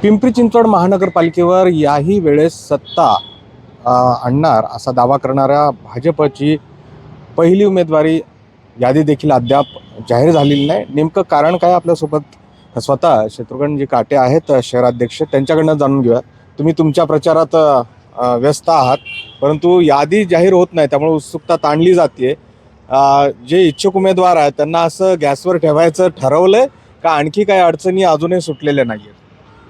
पिंपरी चिंचवड महानगरपालिकेवर याही वेळेस सत्ता आणणार असा दावा करणाऱ्या भाजपची पहिली उमेदवारी यादी देखील अद्याप जाहीर झालेली नाही. नेमकं कारण काय? आपल्यासोबत स्वतः शत्रुघ्नजी काटे आहेत, शहराध्यक्ष, त्यांच्याकडनं जाणून घेऊया. तुम्ही तुमच्या प्रचारात व्यस्त आहात, परंतु यादी जाहीर होत नाही, त्यामुळे उत्सुकता ताणली जाते. जे इच्छुक उमेदवार आहेत त्यांना असं गॅसवर ठेवायचं ठरवलंय का आणखी काही अडचणी अजूनही सुटलेल्या नाही आहेत?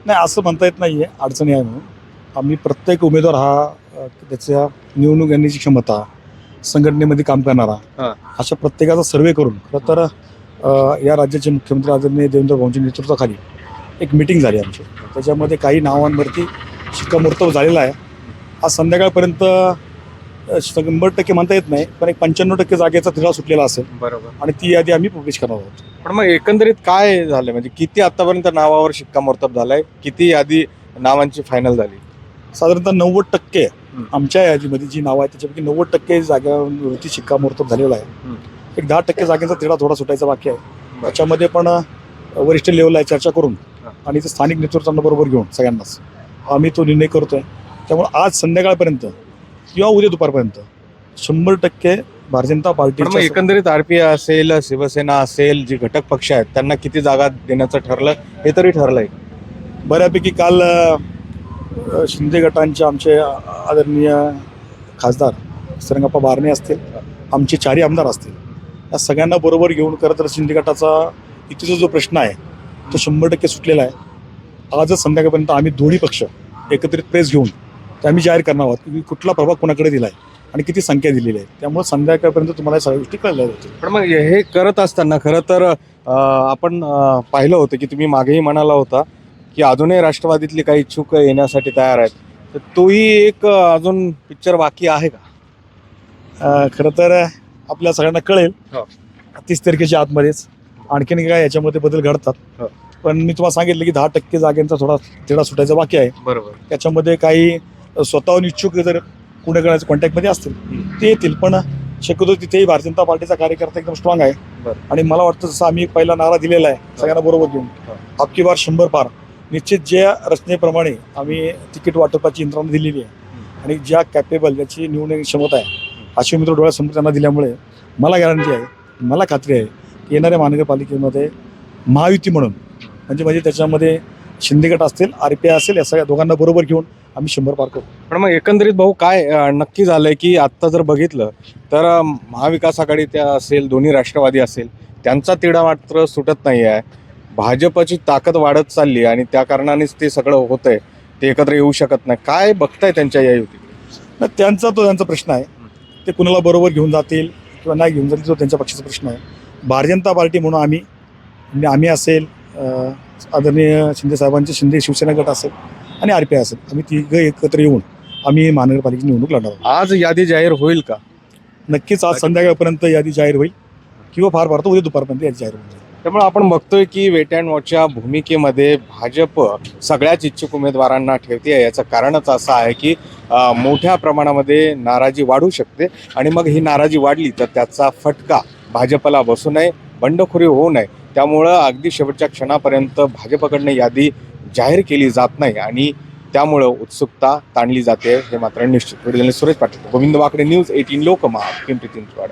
नाही, असं म्हणता येत नाही आहे अडचणी आहे म्हणून. आम्ही प्रत्येक उमेदवार हा त्याच्या निवडणूक घेण्याची क्षमता, संघटनेमध्ये काम करणारा, अशा प्रत्येकाचा सर्वे करून खरं तर या राज्याचे मुख्यमंत्री आदरणीय देवेंद्र भाऊंच्या नेतृत्वाखाली एक मिटिंग झाली आमची. त्याच्यामध्ये काही नावांवरती शिक्कामोर्तब झालेला आहे. आज संध्याकाळपर्यंत 100% म्हणता येत नाही, पण एक 95% जागेचा तिढा सुटलेला असेल. बरोबर. आणि ती यादी आम्ही पब्लिश करणार आहोत. पण मग एकंदरीत काय झालं, म्हणजे किती आतापर्यंत नावावर शिक्कामोर्तब झालाय, किती यादी नावांची फायनल झाली? साधारणतः 90% आमच्या यादीमध्ये जी नावं आहेत त्याच्यापैकी 90% जागांवरती शिक्कामोर्तब झालेला आहे. एक 10% जागेचा तिढा थोडा सुटायचा बाकी आहे. त्याच्यामध्ये पण वरिष्ठ लेवलला चर्चा करून आणि ते स्थानिक नेतृत्वांना बरोबर घेऊन सगळ्यांनाच आम्ही तो निर्णय करतोय. त्यामुळे आज संध्याकाळपर्यंत किंवा उद्या दुपारपर्यंत 100% भारतीय जनता पार्टी. एकंदरीत आरपीआय असेल, शिवसेना असेल, जे घटक पक्ष आहेत त्यांना किती जागा देण्याचं ठरलं हे तरी ठरलंय बऱ्यापैकी. काल शिंदे गटांचे आमचे आदरणीय खासदार श्रीरंगप्पा बारणे असतील, आमचे 4 आमदार असतील, या सगळ्यांना बरोबर घेऊन खरं तर शिंदे गटाचा इथेचा जो प्रश्न आहे तो 100% सुटलेला आहे. आजच संध्याकाळपर्यंत आम्ही दोन्ही पक्ष एकत्रित प्रेस घेऊन ते आम्ही जाहीर करणार आहोत की कुठला प्रभाग कोणाकडे दिला आहे आणि किती संख्या दिलेली आहे. त्यामुळे संध्याकाळपर्यंत तुम्हाला सगळ्या गोष्टी कळल्या जातील. पण मग हे करत असताना खरं तर आपण पाहिलं होतं की तुम्ही मागेही म्हणाला होता की अजूनही राष्ट्रवादीतले काही इच्छुक येण्यासाठी तयार आहेत, तर तोही एक अजून पिक्चर बाकी आहे का? खरं तर आपल्या सगळ्यांना कळेल 30 तारखेच्या आतमध्येच. आणखीन काय याच्यामध्ये बदल घडतात. पण मी तुम्हाला सांगितलं की 10% जागांचा थोडा तिढा सुटायचा बाकी आहे. बरोबर. त्याच्यामध्ये काही स्वतःहून इच्छुक जर पुणेकरांच्या कॉन्टॅक्टमध्ये असतील ते येतील, पण शक्यतो तिथेही भारतीय जनता पार्टीचा कार्यकर्ता एकदम स्ट्रॉंग आहे. आणि मला वाटतं जसं आम्ही पहिला नारा दिलेला आहे सगळ्यांना बरोबर घेऊन, अबकी बार 100 पार, निश्चित ज्या रचनेप्रमाणे आम्ही तिकीट वाटपाची यंत्रणा दिलेली आहे आणि ज्या कॅपेबल ज्याची निवडण्याची क्षमता आहे अशी उमेदवार डोळ्यासमोर त्यांना दिल्यामुळे मला गॅरंटी आहे, मला खात्री आहे की येणाऱ्या महानगरपालिकेमध्ये महायुती म्हणून म्हणजे त्याच्यामध्ये शिंदे गट असतील, आरपीआय असेल, या सगळ्या दोघांना बरोबर घेऊन आम्ही 100 पार करू. पण मग एकंदरीत भाऊ काय नक्की झालंय की आत्ता जर बघितलं तर महाविकास आघाडी त्या असेल, दोन्ही राष्ट्रवादी असेल, त्यांचा तिढा मात्र सुटत नाही आहे. भाजपची ताकद वाढत चालली आणि त्या कारणानेच ते सगळं होतंय, ते एकत्र येऊ शकत नाही. काय बघताय त्यांच्या या युतीकडे? त्यांचा प्रश्न आहे. ते कुणाला बरोबर घेऊन जातील किंवा नाही घेऊन जातील तो त्यांच्या पक्षाचा प्रश्न आहे. भारतीय जनता पार्टी म्हणून आम्ही असेल, आदरणीय शिंदे साहेबांचे शिंदे शिवसेना गट असेल आणि आरपीआय असेल, आम्ही तिघं एकत्र येऊन आम्ही महानगरपालिकेची निवडणूक लढणार आहोत. आज यादी जाहीर होईल का? नक्कीच आज संध्याकाळपर्यंत यादी जाहीर होईल किंवा फार फार तर उद्या दुपारपर्यंत यादी जाहीर होईल. त्यामुळे आपण बघतोय की वेट अँड वॉचच्या भूमिकेमध्ये भाजप सगळ्याच इच्छुक उमेदवारांना ठेवते. याचं कारणच असं आहे की मोठ्या प्रमाणामध्ये नाराजी वाढू शकते आणि मग ही नाराजी वाढली तर त्याचा फटका भाजपला बसू नये, बंडखोरी होऊ नये. त्यामुळं अगदी शेवटच्या क्षणापर्यंत भाजपकडनं यादी जाहीर केली जात नाही आणि त्यामुळं उत्सुकता ताणली जाते, हे मात्र निश्चित. सुरेश पाटील, गोविंद वाकडे, न्यूज 18 लोकमत, पिंपरी चिंचवड.